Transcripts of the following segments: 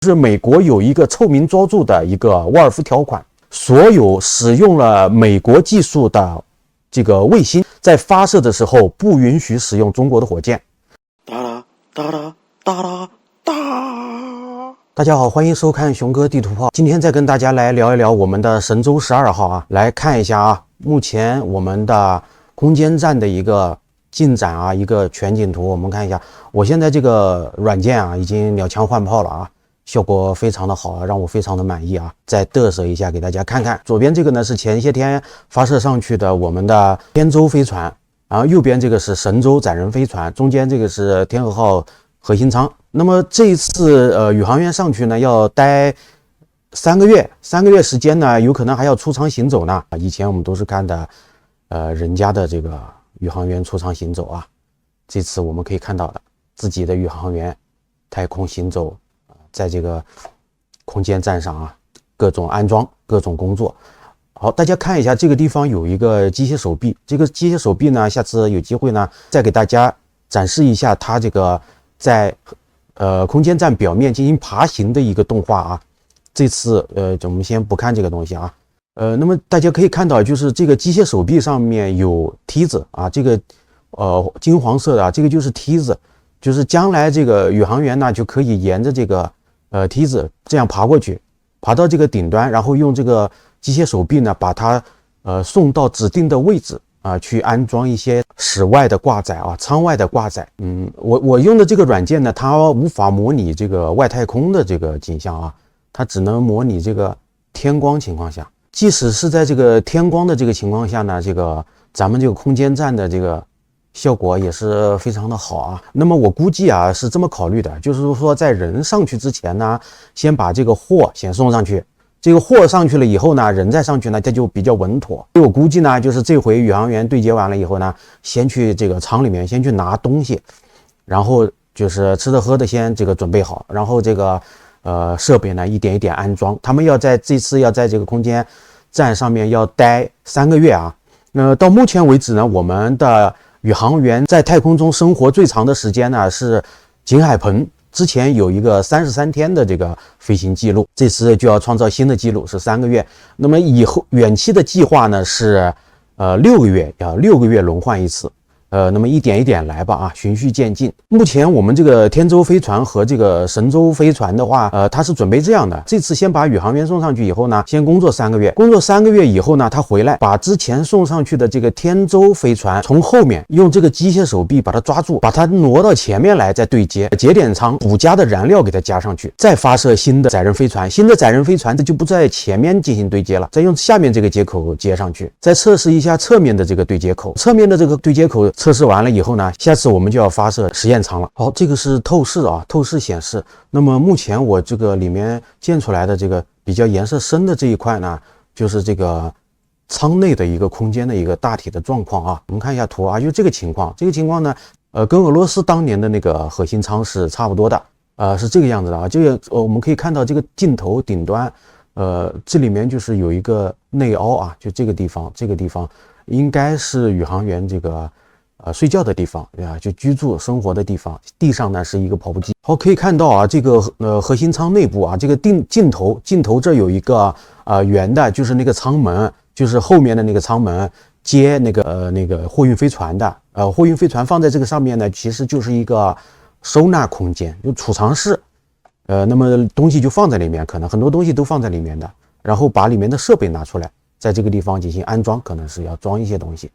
是美国有一个臭名昭著的一个沃尔夫条款，所有使用了美国技术的这个卫星在发射的时候不允许使用中国的火箭。哒啦哒啦哒啦哒。大家好，欢迎收看熊哥地图炮。今天再跟大家来聊一聊我们的神舟12号啊，来看一下啊，目前我们的空间站的一个进展啊，一个全景图。我们看一下，我现在这个软件啊，已经鸟枪换炮了啊。效果非常的好啊，让我非常的满意啊！再嘚瑟一下给大家看看，左边这个呢是前些天发射上去的我们的天舟飞船，然后右边这个是神舟载人飞船，中间这个是天河号核心舱。那么这一次宇航员上去呢要待3个月时间呢，有可能还要出舱行走呢。以前我们都是看的人家的这个宇航员出舱行走啊，这次我们可以看到的自己的宇航员太空行走。在这个空间站上啊，各种安装，各种工作。好，大家看一下这个地方有一个机械手臂，这个机械手臂呢，下次有机会呢，再给大家展示一下它这个在空间站表面进行爬行的一个动画啊。这次我们先不看这个东西啊。那么大家可以看到，就是这个机械手臂上面有梯子啊，这个金黄色的啊，这个就是梯子，就是将来这个宇航员呢就可以沿着这个梯子这样爬过去，爬到这个顶端，然后用这个机械手臂呢把它送到指定的位置啊，去安装一些室外的挂载啊，舱外的挂载。我用的这个软件呢，它无法模拟这个外太空的这个景象啊，它只能模拟这个天光情况下。即使是在这个天光的这个情况下呢，这个咱们这个空间站的这个效果也是非常的好啊。那么我估计啊是这么考虑的，就是说在人上去之前呢，先把这个货先送上去，这个货上去了以后呢，人再上去呢，这就比较稳妥。我估计呢，就是这回宇航员对接完了以后呢，先去这个舱里面先去拿东西，然后就是吃的喝的先这个准备好，然后这个设备呢一点一点安装。他们这次要在这个空间站上面要待3个月啊。到目前为止呢，我们的宇航员在太空中生活最长的时间呢是景海鹏，之前有一个33天的这个飞行记录，这次就要创造新的记录，是3个月。那么以后远期的计划呢是6个月，要6个月轮换一次。那么一点一点来吧啊，循序渐进。目前我们这个天舟飞船和这个神舟飞船的话，它是准备这样的：这次先把宇航员送上去以后呢，先工作3个月，工作3个月以后呢，他回来把之前送上去的这个天舟飞船从后面用这个机械手臂把它抓住，把它挪到前面来，再对接节点舱补加的燃料给它加上去，再发射新的载人飞船。新的载人飞船这就不在前面进行对接了，再用下面这个接口接上去，再测试一下侧面的这个对接口。侧面的这个对接口测试完了以后呢，下次我们就要发射实验舱了。好，这个是透视啊，透视显示。那么目前我这个里面建出来的这个比较颜色深的这一块呢，就是这个舱内的一个空间的一个大体的状况啊。我们看一下图啊，就这个情况。这个情况呢，跟俄罗斯当年的那个核心舱是差不多的，是这个样子的啊。这个我们可以看到这个镜头顶端，这里面就是有一个内凹啊，就这个地方，这个地方应该是宇航员这个睡觉的地方，对吧？就居住生活的地方。地上呢是一个跑步机。好，可以看到啊，这个核心舱内部啊，这个镜头这有一个圆的，就是那个舱门，就是后面的那个舱门接那个货运飞船的。货运飞船放在这个上面呢，其实就是一个收纳空间，就储藏室。那么东西就放在里面，可能很多东西都放在里面的，然后把里面的设备拿出来，在这个地方进行安装，可能是要装一些东西。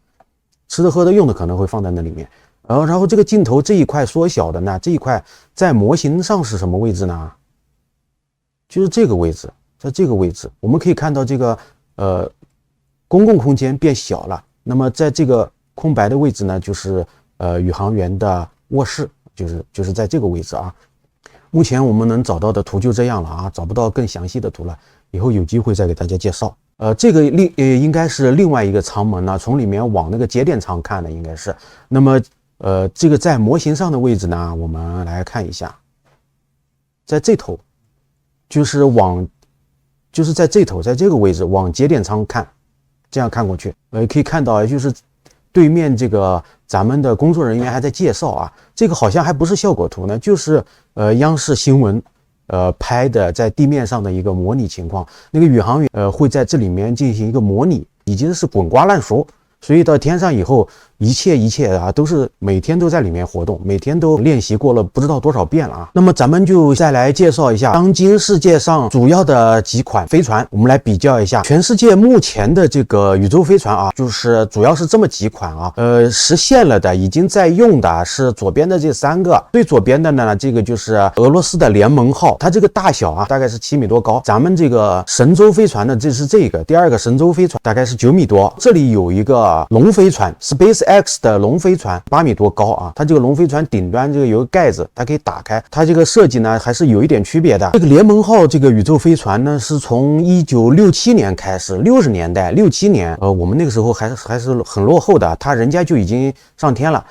吃的喝的用的可能会放在那里面，然后这个镜头这一块缩小的呢，这一块在模型上是什么位置呢？就是这个位置，在这个位置，我们可以看到这个公共空间变小了。那么在这个空白的位置呢，就是宇航员的卧室，就是在这个位置啊。目前我们能找到的图就这样了啊，找不到更详细的图了，以后有机会再给大家介绍。这个应该是另外一个舱门呢，从里面往那个节点舱看的应该是。那么这个在模型上的位置呢，我们来看一下，在这头，就是在这头，在这个位置往节点舱看，这样看过去，可以看到就是对面这个咱们的工作人员还在介绍啊，这个好像还不是效果图呢，就是央视新闻拍的在地面上的一个模拟情况，那个宇航员会在这里面进行一个模拟，已经是滚瓜烂熟，所以到天上以后，一切啊都是每天都在里面活动，每天都练习过了不知道多少遍了啊。那么咱们就再来介绍一下当今世界上主要的几款飞船，我们来比较一下全世界目前的这个宇宙飞船啊，就是主要是这么几款啊，实现了的已经在用的是左边的这3个，最左边的呢这个就是俄罗斯的联盟号，它这个大小啊大概是7米多高，咱们这个神舟飞船呢这是这个第2个神舟飞船大概是9米多，这里有一个龙飞船 SpaceX 的龙飞船8米多高啊，它这个龙飞船顶端这个有个盖子，它可以打开，它这个设计呢还是有一点区别的。这个联盟号这个宇宙飞船呢是从1967年开始，60年代67年，我们那个时候还是很落后的，人家就已经上天了。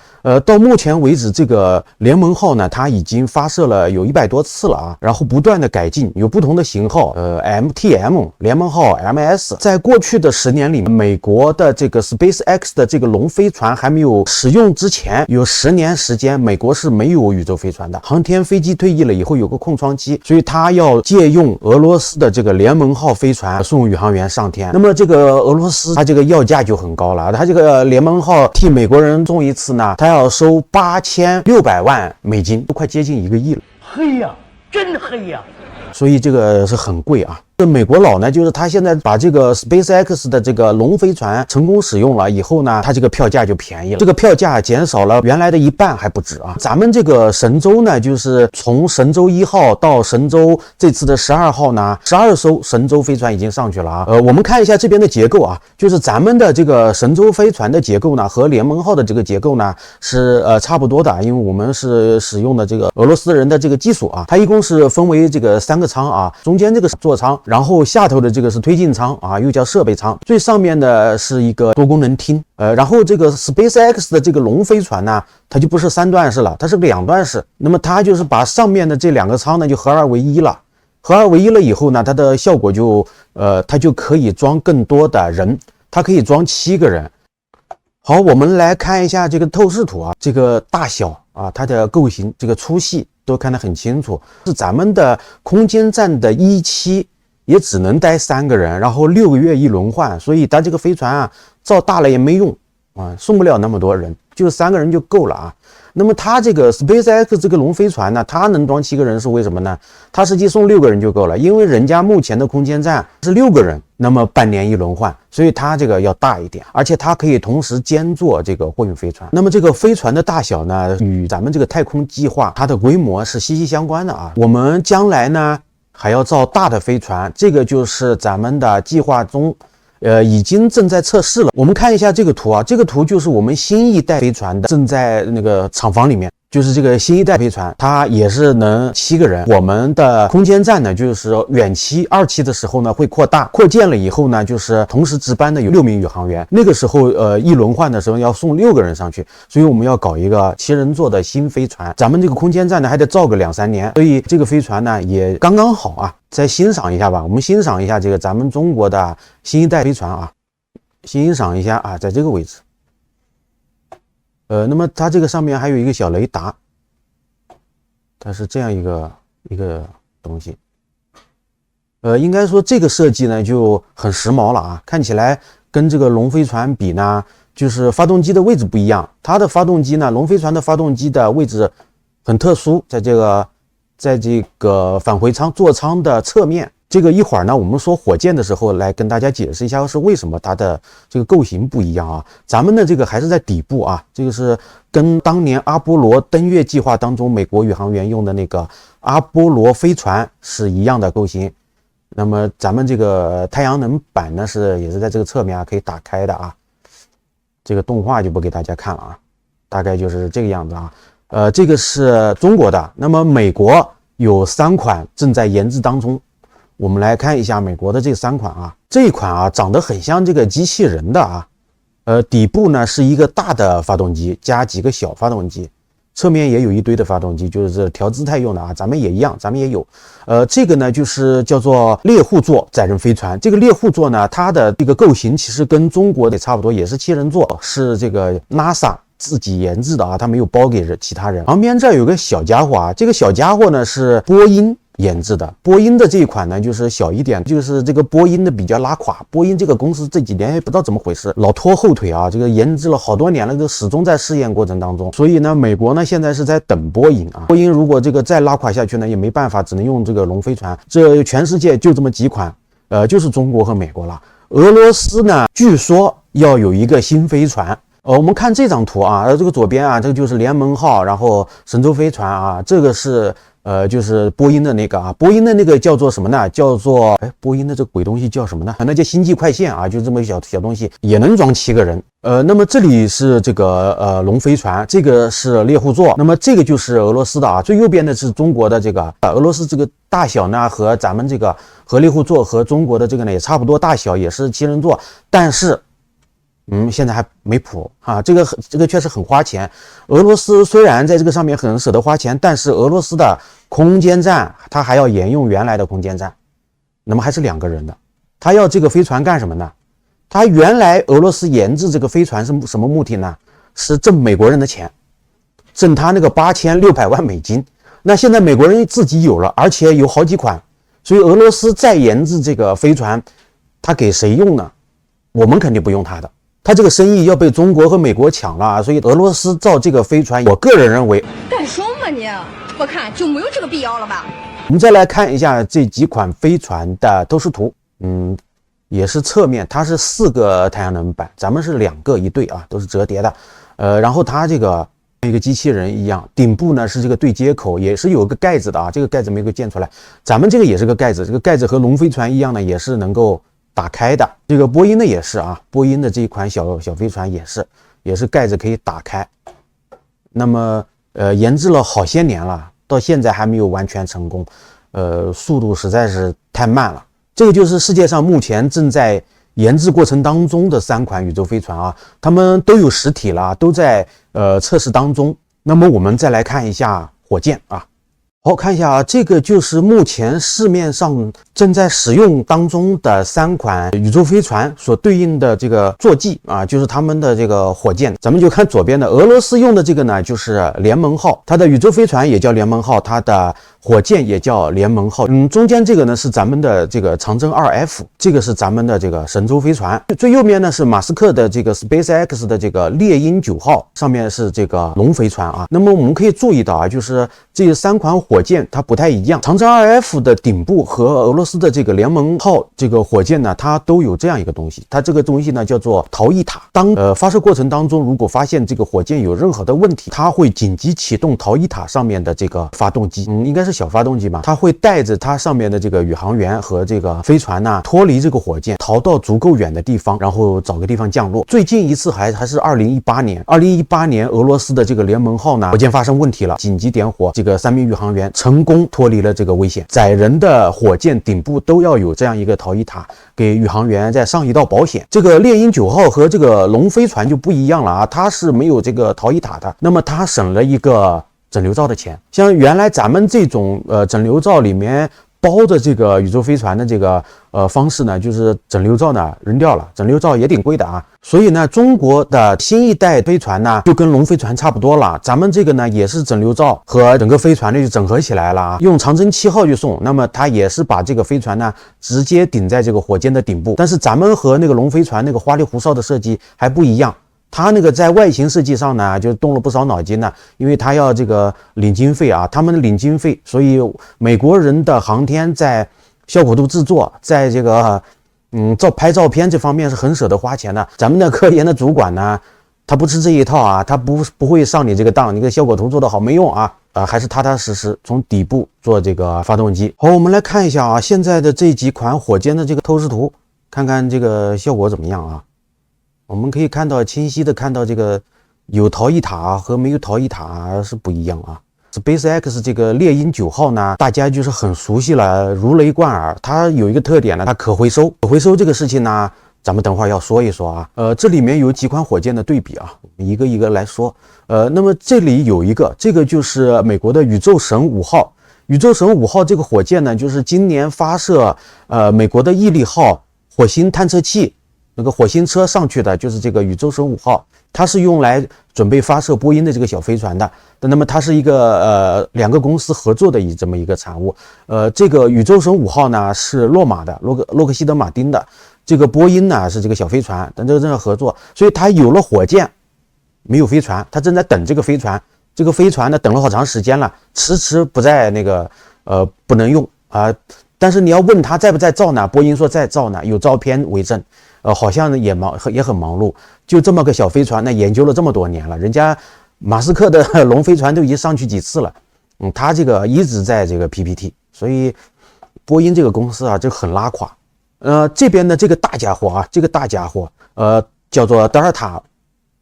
到目前为止，这个联盟号呢，它已经发射了有100多次了啊，然后不断的改进，有不同的型号，MTM 联盟号 MS。在过去的10年里，美国的这个 SpaceX 的这个龙飞船还没有使用之前，有10年时间，美国是没有宇宙飞船的。航天飞机退役了以后有个空窗期，所以它要借用俄罗斯的这个联盟号飞船送宇航员上天。那么这个俄罗斯它这个要价就很高了，它这个联盟号替美国人送一次呢，它要收8600万美金，都快接近1个亿了。黑呀，真黑呀！所以这个是很贵啊。这美国佬呢，就是他现在把这个 SpaceX 的这个龙飞船成功使用了以后呢，他这个票价就便宜了，这个票价减少了原来的1半还不止啊。咱们这个神舟呢，就是从神舟1号到神舟这次的12号呢，12艘神舟飞船已经上去了啊。我们看一下这边的结构啊，就是咱们的这个神舟飞船的结构呢，和联盟号的这个结构呢是差不多的，因为我们是使用的这个俄罗斯人的这个技术啊，它一共是分为这个3个舱啊，中间这个是座舱。然后下头的这个是推进舱啊，又叫设备舱，最上面的是一个多功能厅。然后这个 SpaceX 的这个龙飞船呢，它就不是3段式了，它是个2段式。那么它就是把上面的这2个舱呢就合二为一了，合二为一了以后呢，它的效果就它就可以装更多的人，它可以装7个人。好，我们来看一下这个透视图啊，这个大小啊，它的构型，这个粗细都看得很清楚。是咱们的空间站的1期。也只能待3个人，然后6个月一轮换，所以它这个飞船啊，造大了也没用啊，送不了那么多人，就3个人就够了啊。那么它这个 SpaceX 这个龙飞船呢，它能装7个人是为什么呢？它实际送6个人就够了，因为人家目前的空间站是6个人，那么半年一轮换，所以它这个要大一点，而且它可以同时兼做这个货运飞船。那么这个飞船的大小呢，与咱们这个太空计划它的规模是息息相关的啊。我们将来呢还要造大的飞船，这个就是咱们的计划中，已经正在测试了。我们看一下这个图啊，这个图就是我们新一代飞船的正在那个厂房里面，就是这个新一代飞船，它也是能7个人。我们的空间站呢，就是远期2期的时候呢会扩大，扩建了以后呢，就是同时值班的有6名宇航员。那个时候一轮换的时候要送6个人上去，所以我们要搞一个7人座的新飞船。咱们这个空间站呢还得造个2-3年，所以这个飞船呢也刚刚好啊。再欣赏一下吧，我们欣赏一下这个咱们中国的新一代飞船啊，欣赏一下啊，在这个位置。那么它这个上面还有一个小雷达，它是这样一个东西。应该说这个设计呢就很时髦了啊，看起来跟这个龙飞船比呢，就是发动机的位置不一样。它的发动机呢，龙飞船的发动机的位置很特殊，在这个返回舱座舱的侧面。这个一会儿呢，我们说火箭的时候来跟大家解释一下是为什么它的这个构型不一样啊。咱们的这个还是在底部啊，这个是跟当年阿波罗登月计划当中美国宇航员用的那个阿波罗飞船是一样的构型。那么咱们这个太阳能板呢也是在这个侧面啊，可以打开的啊。这个动画就不给大家看了啊，大概就是这个样子啊。这个是中国的，那么美国有3款正在研制当中。我们来看一下美国的这3款啊，这一款啊长得很像这个机器人的啊，底部呢是一个大的发动机加几个小发动机，侧面也有一堆的发动机，就是调姿态用的啊，咱们也一样，咱们也有。这个呢就是叫做猎户座载人飞船。这个猎户座呢，它的这个构型其实跟中国的差不多，也是7人座，是这个 NASA 自己研制的啊，它没有包给其他人。旁边这儿有个小家伙啊，这个小家伙呢是波音研制的。波音的这一款呢，就是小一点，就是这个波音的比较拉垮。波音这个公司这几年也不知道怎么回事，老拖后腿啊，这个研制了好多年了，都始终在试验过程当中。所以呢，美国呢现在是在等波音啊。波音如果这个再拉垮下去呢，也没办法，只能用这个龙飞船。这全世界就这么几款，就是中国和美国了。俄罗斯呢，据说要有一个新飞船。我们看这张图啊，这个左边啊，这个就是联盟号，然后神舟飞船啊，这个是就是波音的那个啊，波音的那个叫做什么呢？叫做波音的这个鬼东西叫什么呢？那叫星际快线啊，就这么一小东西，也能装7个人。那么这里是这个龙飞船，这个是猎户座，那么这个就是俄罗斯的啊，最右边的是中国的这个俄罗斯这个大小呢和咱们这个和猎户座和中国的这个呢也差不多大小，也是7人座，但是现在还没谱啊，这个确实很花钱。俄罗斯虽然在这个上面很舍得花钱，但是俄罗斯的空间站它还要沿用原来的空间站，那么还是2个人的。他要这个飞船干什么呢？他原来俄罗斯研制这个飞船是什么目的呢？是挣美国人的钱，挣他那个8600万美金。那现在美国人自己有了，而且有好几款，所以俄罗斯再研制这个飞船，他给谁用呢？我们肯定不用他的。他这个生意要被中国和美国抢了，所以俄罗斯造这个飞船，我个人认为干什么你？我看就没有这个必要了吧。我们再来看一下这几款飞船的透视图，也是侧面，它是4个太阳能板，咱们是2个一对啊，都是折叠的。然后它这个跟一个机器人一样，顶部呢是这个对接口，也是有个盖子的啊，这个盖子没有建出来，咱们这个也是个盖子，这个盖子和龙飞船一样呢，也是能够打开的。这个波音的也是啊，波音的这一款小飞船也是盖子可以打开。那么研制了好些年了，到现在还没有完全成功，速度实在是太慢了。这个就是世界上目前正在研制过程当中的3款宇宙飞船啊，它们都有实体了，都在测试当中。那么我们再来看一下火箭啊。好，看一下啊，这个就是目前市面上正在使用当中的3款宇宙飞船所对应的这个坐骑啊，就是他们的这个火箭。咱们就看左边的，俄罗斯用的这个呢，就是联盟号，它的宇宙飞船也叫联盟号，它的火箭也叫联盟号。中间这个呢是咱们的这个长征 2F， 这个是咱们的这个神舟飞船。最右边呢是马斯克的这个 SpaceX 的这个猎鹰9号，上面是这个龙飞船啊。那么我们可以注意到啊，就是这3款火箭它不太一样。长征 2F 的顶部和俄罗斯的这个联盟号这个火箭呢，它都有这样一个东西，它这个东西呢叫做逃逸塔。当发射过程当中，如果发现这个火箭有任何的问题，它会紧急启动逃逸塔上面的这个发动机，应该是小发动机吧，它会带着它上面的这个宇航员和这个飞船呢脱离这个火箭，逃到足够远的地方，然后找个地方降落。最近一次还是2018年俄罗斯的这个联盟号呢火箭发生问题了，紧急点火，这个3名宇航员成功脱离了这个危险。载人的火箭顶部都要有这样一个逃逸塔，给宇航员再上一道保险。这个猎鹰9号和这个龙飞船就不一样了啊，它是没有这个逃逸塔的，那么它省了一个整流罩的钱。像原来咱们这种整流罩里面包着这个宇宙飞船的这个方式呢，就是整流罩呢扔掉了，整流罩也挺贵的啊。所以呢，中国的新一代飞船呢就跟龙飞船差不多了，咱们这个呢也是整流罩和整个飞船呢就整合起来了啊，用长征7号去送。那么它也是把这个飞船呢直接顶在这个火箭的顶部，但是咱们和那个龙飞船那个花里胡哨的设计还不一样。它那个在外形设计上呢，就动了不少脑筋呢，因为它要这个领经费啊，他们领经费，所以美国人的航天在效果图制作，在这个拍照片这方面是很舍得花钱的。咱们的科研的主管呢，他不吃这一套啊，他不会上你这个当，你个效果图做得好没用啊，还是踏踏实实从底部做这个发动机。好，我们来看一下啊，现在的这几款火箭的这个透视图，看看这个效果怎么样啊。我们可以看到清晰的看到这个有逃逸塔和没有逃逸塔是不一样啊。SpaceX 这个猎鹰9号呢，大家就是很熟悉了，如雷贯耳。它有一个特点呢，它可回收。可回收这个事情呢，咱们等会儿要说一说啊。这里面有几款火箭的对比啊，我们一个一个来说。那么这里有一个，这个就是美国的宇宙神5号。宇宙神5号这个火箭呢，就是今年发射美国的毅力号火星探测器那个火星车上去的就是这个宇宙神5号，它是用来准备发射波音的这个小飞船的。那么它是一个2个公司合作的这么一个产物。这个宇宙神5号呢是洛马的，洛克希德马丁的。这个波音呢是这个小飞船，但这个正在合作，所以它有了火箭，没有飞船，它正在等这个飞船。这个飞船呢等了好长时间了，迟迟不在那个不能用啊。但是你要问他在不在造呢？波音说在造呢，有照片为证。好像也很忙碌，就这么个小飞船，那研究了这么多年了，人家马斯克的龙飞船都已经上去几次了，他这个一直在这个 PPT， 所以波音这个公司啊就很拉垮。这边的这个大家伙啊，这个大家伙叫做德尔塔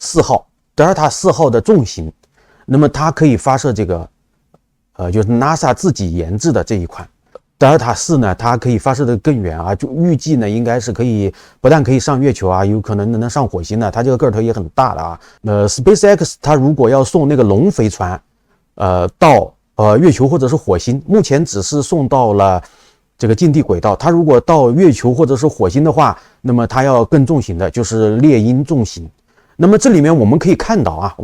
4号，德尔塔4号的重型，那么它可以发射这个就是 NASA 自己研制的这一款。德尔塔4呢，它可以发射的更远啊，就预计呢应该是可以，不但可以上月球啊，有可能能上火星呢。它这个个头也很大的啊。SpaceX 它如果要送那个龙飞船，到月球或者是火星，目前只是送到了这个近地轨道。它如果到月球或者是火星的话，那么它要更重型的，就是猎鹰重型。那么这里面我们可以看到啊，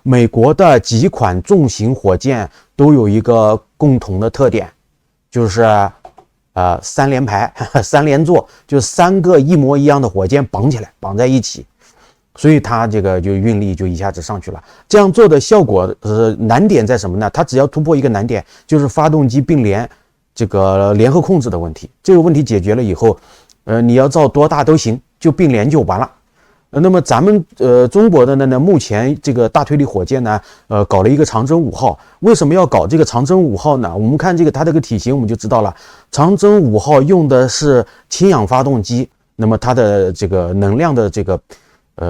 美国的几款重型火箭都有一个共同的特点。就是3连排3连座，就3个一模一样的火箭绑起来绑在一起，所以它这个就运力就一下子上去了。这样做的效果难点在什么呢？它只要突破一个难点，就是发动机并联这个联合控制的问题。这个问题解决了以后，你要造多大都行，就并联就完了。那么咱们中国的呢，目前这个大推力火箭呢，搞了一个长征5号。为什么要搞这个长征5号呢？我们看这个它这个体型，我们就知道了。长征5号用的是氢氧发动机，那么它的这个能量的这个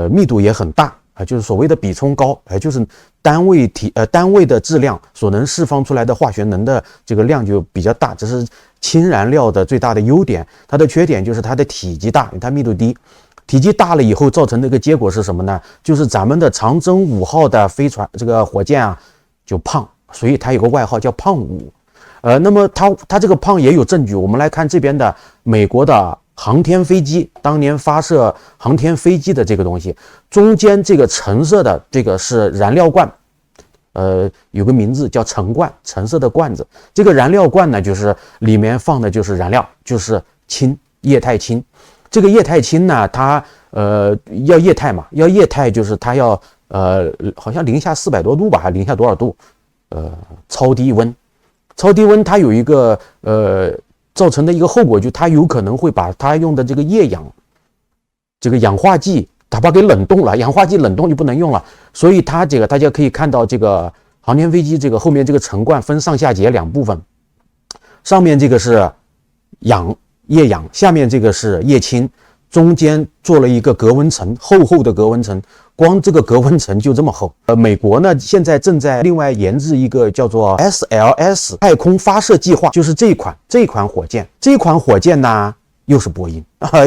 密度也很大啊，就是所谓的比冲高，就是单位的质量所能释放出来的化学能的这个量就比较大，这是氢燃料的最大的优点。它的缺点就是它的体积大，因为它密度低。体积大了以后造成的一个结果是什么呢？就是咱们的长征5号的飞船这个火箭啊就胖，所以它有个外号叫胖5。那么它这个胖也有证据，我们来看这边的美国的航天飞机，当年发射航天飞机的这个东西，中间这个橙色的这个是燃料罐，有个名字叫橙罐，橙色的罐子。这个燃料罐呢，就是里面放的就是燃料，就是氢，液态氢。这个液态氢呢，它要液态嘛，要液态就是它要好像零下400多度吧，还零下多少度？超低温，超低温它有一个造成的一个后果，就它有可能会把它用的这个液氧，这个氧化剂，它把给冷冻了，氧化剂冷冻就不能用了，所以它这个大家可以看到这个航天飞机这个后面这个橙罐分上下节2部分，上面这个是液氧，下面这个是液氢，中间做了一个隔温层，厚厚的隔温层，光这个隔温层就这么厚。美国呢现在正在另外研制一个叫做 SLS 太空发射计划，就是这一款火箭。这款火箭呢又是波音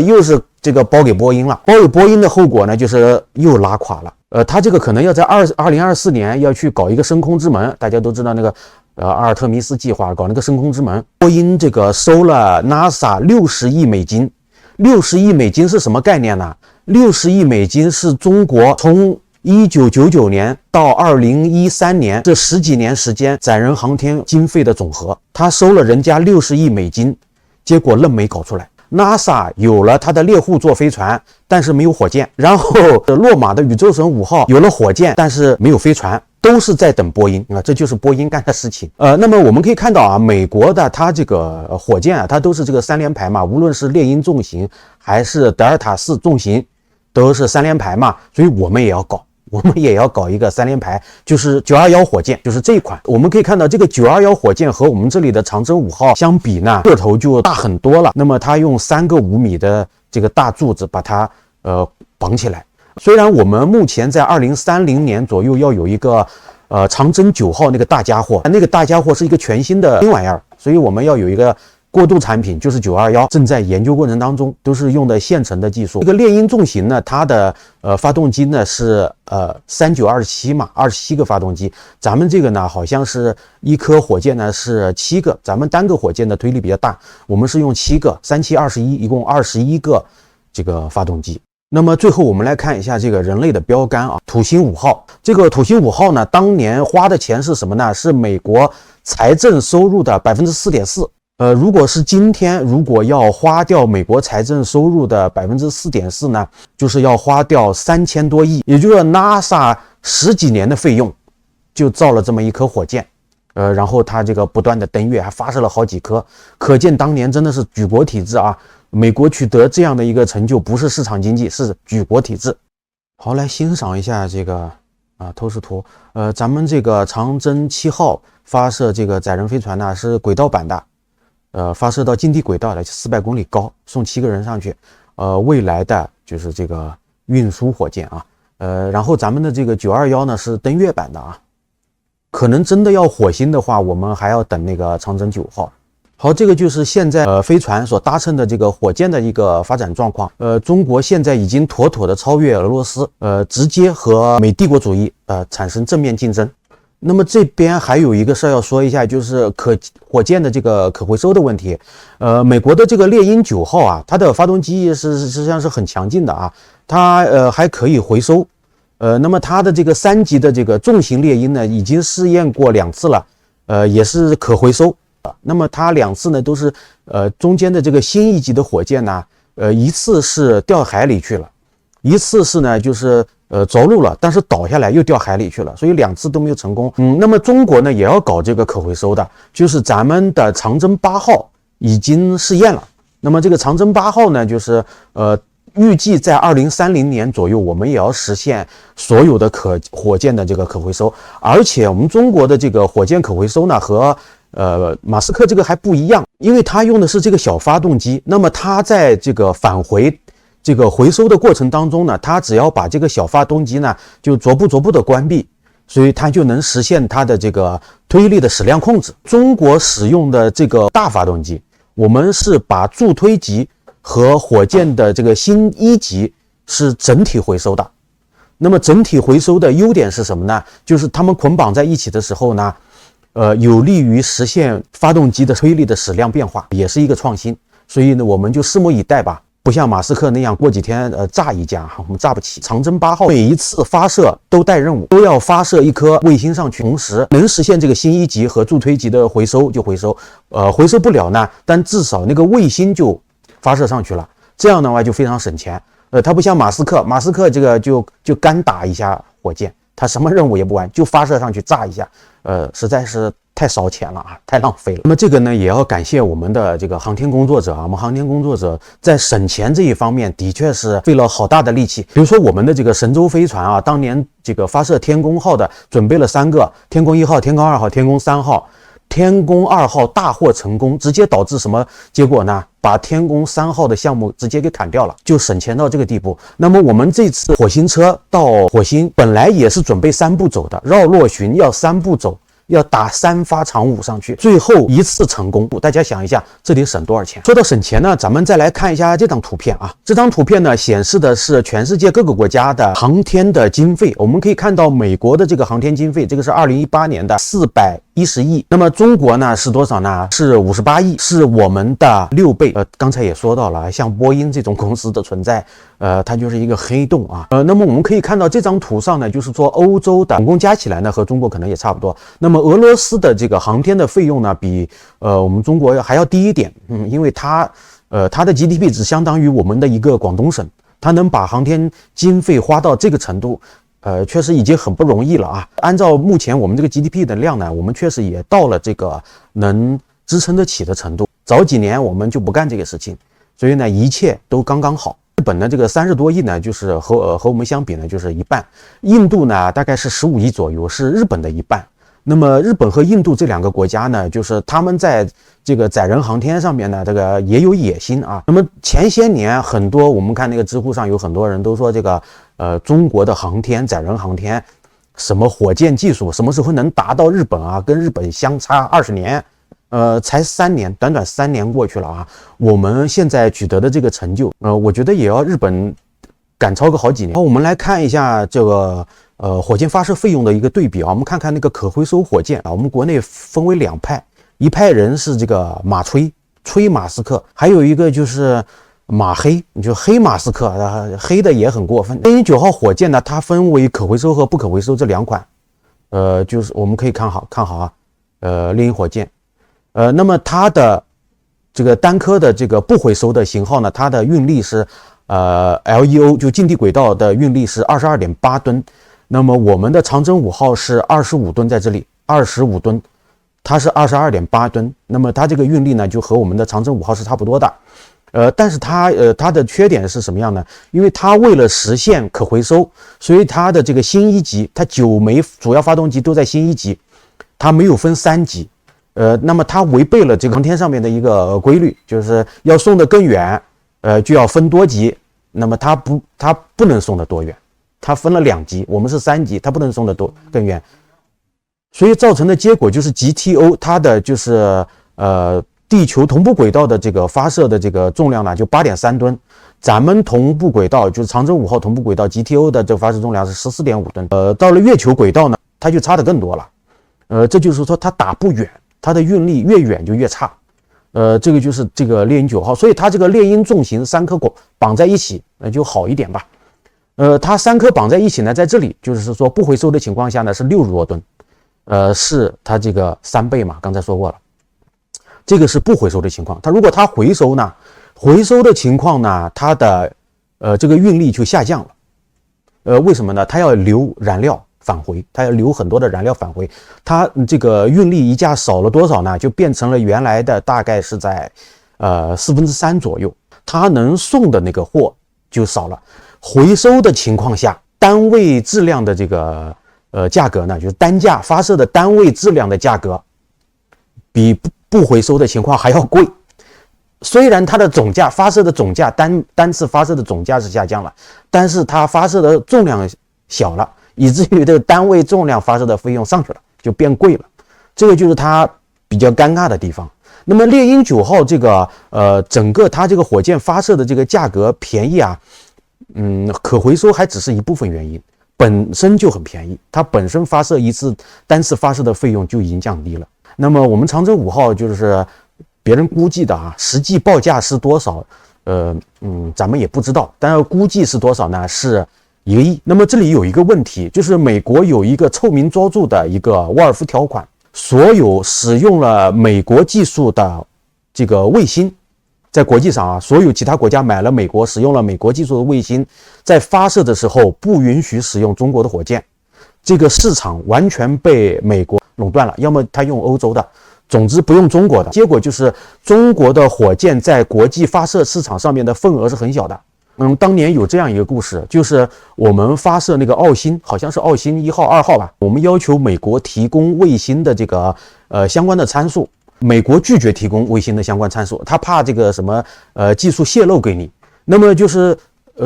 又是这个包给波音了。包给波音的后果呢就是又拉垮了。它这个可能要在2024年要去搞一个升空之门，大家都知道那个阿尔特弥斯计划搞那个升空之门，波音这个收了 NASA 60亿美金。60亿美金是什么概念呢？60亿美金是中国从1999年到2013年这10几年时间载人航天经费的总和，他收了人家60亿美金，结果愣没搞出来。NASA 有了它的猎户座飞船，但是没有火箭，然后洛马的宇宙神5号有了火箭，但是没有飞船，都是在等波音啊，这就是波音干的事情。那么我们可以看到啊，美国的它这个火箭啊，它都是这个3连排嘛，无论是猎鹰重型还是德尔塔4重型，都是3连排嘛，所以我们也要搞一个3连排，就是921火箭，就是这一款。我们可以看到这个921火箭和我们这里的长征5号相比呢，个头就大很多了。那么它用3个5米的这个大柱子把它绑起来。虽然我们目前在2030年左右要有一个长征9号那个大家伙，那个大家伙是一个全新的新玩意儿，所以我们要有一个过渡产品，就是921，正在研究过程当中，都是用的现成的技术。这个猎鹰重型呢，它的发动机呢是3927嘛，27个发动机。咱们这个呢好像是一颗火箭呢是7个，咱们单个火箭的推力比较大，我们是用7个，3721，一共21个这个发动机。那么最后我们来看一下这个人类的标杆啊，土星5号。这个土星5号呢，当年花的钱是什么呢？是美国财政收入的 4.4%。如果是今天，如果要花掉美国财政收入的 4.4% 呢，就是要花掉3000多亿，也就是 NASA 10几年的费用就造了这么一颗火箭。然后它这个不断的登月，还发射了好几颗，可见当年真的是举国体制啊！美国取得这样的一个成就，不是市场经济，是举国体制。好，来欣赏一下这个透视图。咱们这个长征7号发射这个载人飞船呢，是轨道版的，发射到近地轨道的400公里高，送7个人上去。未来的就是这个运输火箭啊。然后咱们的这个921呢是登月版的啊。可能真的要火星的话，我们还要等那个长征9号。好，这个就是现在飞船所搭乘的这个火箭的一个发展状况。中国现在已经妥妥的超越俄罗斯，直接和美帝国主义产生正面竞争。那么这边还有一个事儿要说一下，就是火箭的这个可回收的问题。美国的这个猎鹰9号啊，它的发动机实际上是很强劲的啊，它还可以回收。那么它的这个3级的这个重型猎鹰呢，已经试验过2次了，也是可回收。那么它2次呢都是中间的这个新1级的火箭呢，一次是掉海里去了，一次是呢就是着陆了，但是倒下来又掉海里去了，所以2次都没有成功。那么中国呢也要搞这个可回收的，就是咱们的长征8号已经试验了。那么这个长征8号呢，就是预计在2030年左右，我们也要实现所有的火箭的这个可回收。而且我们中国的这个火箭可回收呢，和马斯克这个还不一样，因为他用的是这个小发动机。那么他在这个返回这个回收的过程当中呢，他只要把这个小发动机呢就逐步的关闭，所以它就能实现它的这个推力的矢量控制。中国使用的这个大发动机，我们是把助推级和火箭的这个新1级是整体回收的。那么整体回收的优点是什么呢？就是它们捆绑在一起的时候呢，有利于实现发动机的推力的矢量变化，也是一个创新。所以呢，我们就拭目以待吧。不像马斯克那样过几天炸一架，我们炸不起。长征8号每一次发射都带任务，都要发射一颗卫星上去，同时能实现这个新1级和助推级的回收就回收，回收不了呢，但至少那个卫星就发射上去了，这样的话就非常省钱。它不像马斯克这个就干打一下火箭，他什么任务也不完，就发射上去炸一下，实在是太烧钱了啊，太浪费了。那么这个呢，也要感谢我们的这个航天工作者啊，我们航天工作者在省钱这一方面的确是费了好大的力气。比如说我们的这个神舟飞船啊，当年这个发射天宫号的准备了3个，天宫1号、天宫2号、天宫3号。天宫2号大获成功，直接导致什么结果呢？把天宫3号的项目直接给砍掉了，就省钱到这个地步。那么我们这次火星车到火星本来也是准备3步走的，绕落巡要3步走，要打3发长弩上去，最后1次成功。大家想一下，这得省多少钱？说到省钱呢，咱们再来看一下这张图片啊。这张图片呢，显示的是全世界各个国家的航天的经费。我们可以看到美国的这个航天经费，这个是2018年的410亿。那么中国呢是多少呢？是58亿，是我们的6倍。刚才也说到了，像波音这种公司的存在，它就是一个黑洞啊。那么我们可以看到这张图上呢，就是说欧洲的总共加起来呢，和中国可能也差不多。那么俄罗斯的这个航天的费用呢，比我们中国还要低一点，因为它的 GDP 只相当于我们的一个广东省，它能把航天经费花到这个程度，确实已经很不容易了啊。按照目前我们这个 GDP 的量呢，我们确实也到了这个能支撑得起的程度。早几年我们就不干这个事情，所以呢，一切都刚刚好。日本的这个30多亿呢，就是和我们相比呢，就是一半。印度呢，大概是15亿左右，是日本的一半。那么日本和印度这2个国家呢，就是他们在这个载人航天上面呢，这个也有野心啊。那么前些年很多我们看那个知乎上有很多人都说这个中国的航天载人航天什么火箭技术什么时候能达到日本啊？跟日本相差20年，才3年，短短3年过去了啊。我们现在取得的这个成就，我觉得也要日本赶超个好几年。好，我们来看一下这个火箭发射费用的一个对比啊。我们看看那个可回收火箭啊，我们国内分为2派，一派人是这个马吹马斯克，还有一个就是马黑，你就黑马斯克，黑的也很过分。猎鹰9号火箭呢，它分为可回收和不可回收这两款，就是我们可以看好啊，猎鹰火箭，那么它的这个单颗的这个不回收的型号呢，它的运力是LEO 就近地轨道的运力是22.8吨，那么我们的长征5号是25吨，在这里25吨，它是22.8吨，那么它这个运力呢就和我们的长征5号是差不多的。但是它的缺点是什么样呢？因为它为了实现可回收，所以它的这个新一级，它9枚主要发动机都在新一级，它没有分3级。那么它违背了这个航天上面的一个规律，就是要送得更远，就要分多级。那么它不能送得多远，它分了2级，我们是3级，它不能送得更远。所以造成的结果就是 GTO 它的就是地球同步轨道的这个发射的这个重量呢就 8.3 吨，咱们同步轨道就是长征5号同步轨道 GTO 的这个发射重量是 14.5 吨。到了月球轨道呢，它就差得更多了。这就是说它打不远，它的运力越远就越差。这个就是这个猎鹰9号，所以它这个猎鹰重型3颗绑在一起，就好一点吧。它3颗绑在一起呢，在这里就是说不回收的情况下呢是60多吨，是它这个3倍嘛，刚才说过了。这个是不回收的情况，它如果它回收呢，回收的情况呢，它的这个运力就下降了。为什么呢？它要留燃料返回，它要留很多的燃料返回，它这个运力一架少了多少呢？就变成了原来的大概是在3/4左右，它能送的那个货就少了。回收的情况下，单位质量的这个价格呢，就是单价发射的单位质量的价格比不回收的情况还要贵。虽然它的总价发射的总价单次发射的总价是下降了，但是它发射的重量小了，以至于这个单位重量发射的费用上去了，就变贵了。这个就是它比较尴尬的地方。那么猎鹰9号这个整个它这个火箭发射的这个价格便宜啊，可回收还只是一部分原因，本身就很便宜，它本身发射一次单次发射的费用就已经降低了。那么我们长征5号就是别人估计的啊，实际报价是多少？咱们也不知道，但是估计是多少呢？是1个亿。那么这里有一个问题，就是美国有一个臭名昭著的一个沃尔夫条款，所有使用了美国技术的这个卫星，在国际上啊，所有其他国家买了美国使用了美国技术的卫星，在发射的时候不允许使用中国的火箭，这个市场完全被美国垄断了，要么他用欧洲的，总之不用中国的。结果就是中国的火箭在国际发射市场上面的份额是很小的。当年有这样一个故事，就是我们发射那个澳星，好像是澳星1号、2号吧，我们要求美国提供卫星的这个相关的参数，美国拒绝提供卫星的相关参数，他怕这个什么技术泄露给你。那么就是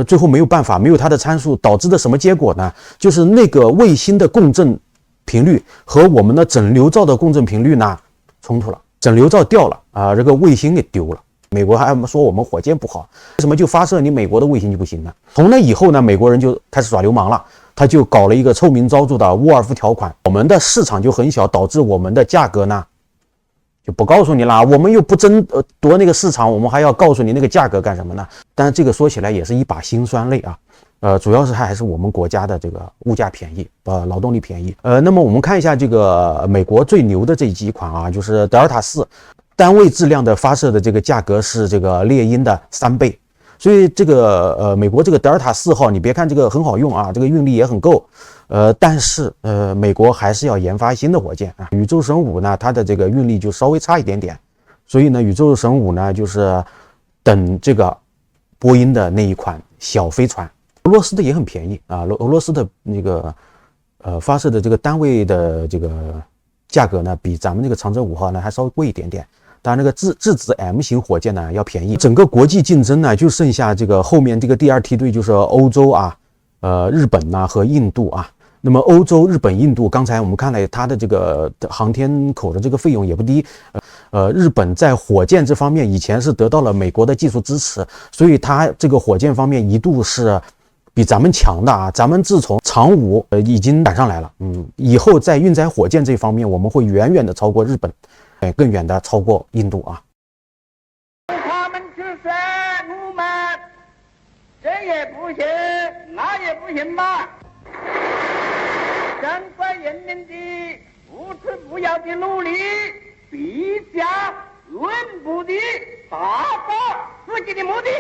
最后没有办法，没有它的参数，导致的什么结果呢？就是那个卫星的共振频率和我们的整流罩的共振频率呢冲突了，整流罩掉了啊，这个卫星给丢了。美国还说我们火箭不好，为什么就发射你美国的卫星就不行呢？从那以后呢，美国人就开始耍流氓了，他就搞了一个臭名昭著的沃尔夫条款，我们的市场就很小，导致我们的价格呢就不告诉你啦，我们又不争夺那个市场，我们还要告诉你那个价格干什么呢？但是这个说起来也是一把辛酸泪啊。主要是还是我们国家的这个物价便宜，劳动力便宜。那么我们看一下这个美国最牛的这几款啊，就是德尔塔4，单位质量的发射的这个价格是这个猎鹰的3倍。所以这个美国这个德尔塔4号，你别看这个很好用啊，这个运力也很够，但是美国还是要研发新的火箭啊。宇宙神5呢，它的这个运力就稍微差一点点，所以呢，宇宙神5呢就是等这个波音的那一款小飞船。俄罗斯的也很便宜啊，俄罗斯的那个发射的这个单位的这个价格呢，比咱们这个长征5号呢还稍微贵一点点。当然，那个质子 M 型火箭呢要便宜。整个国际竞争呢，就剩下这个后面这个第二梯队，就是欧洲啊、日本呐和印度啊。那么欧洲、日本、印度，刚才我们看了它的这个航天口的这个费用也不低。日本在火箭这方面以前是得到了美国的技术支持，所以它这个火箭方面一度是比咱们强的啊。咱们自从长5已经赶上来了，以后在运载火箭这方面，我们会远远的超过日本，更远的超过印度啊。他们此事，我们这也不行，那也不行嘛。中国人民的不吃不要的努力，必将稳步的达到自己的目的。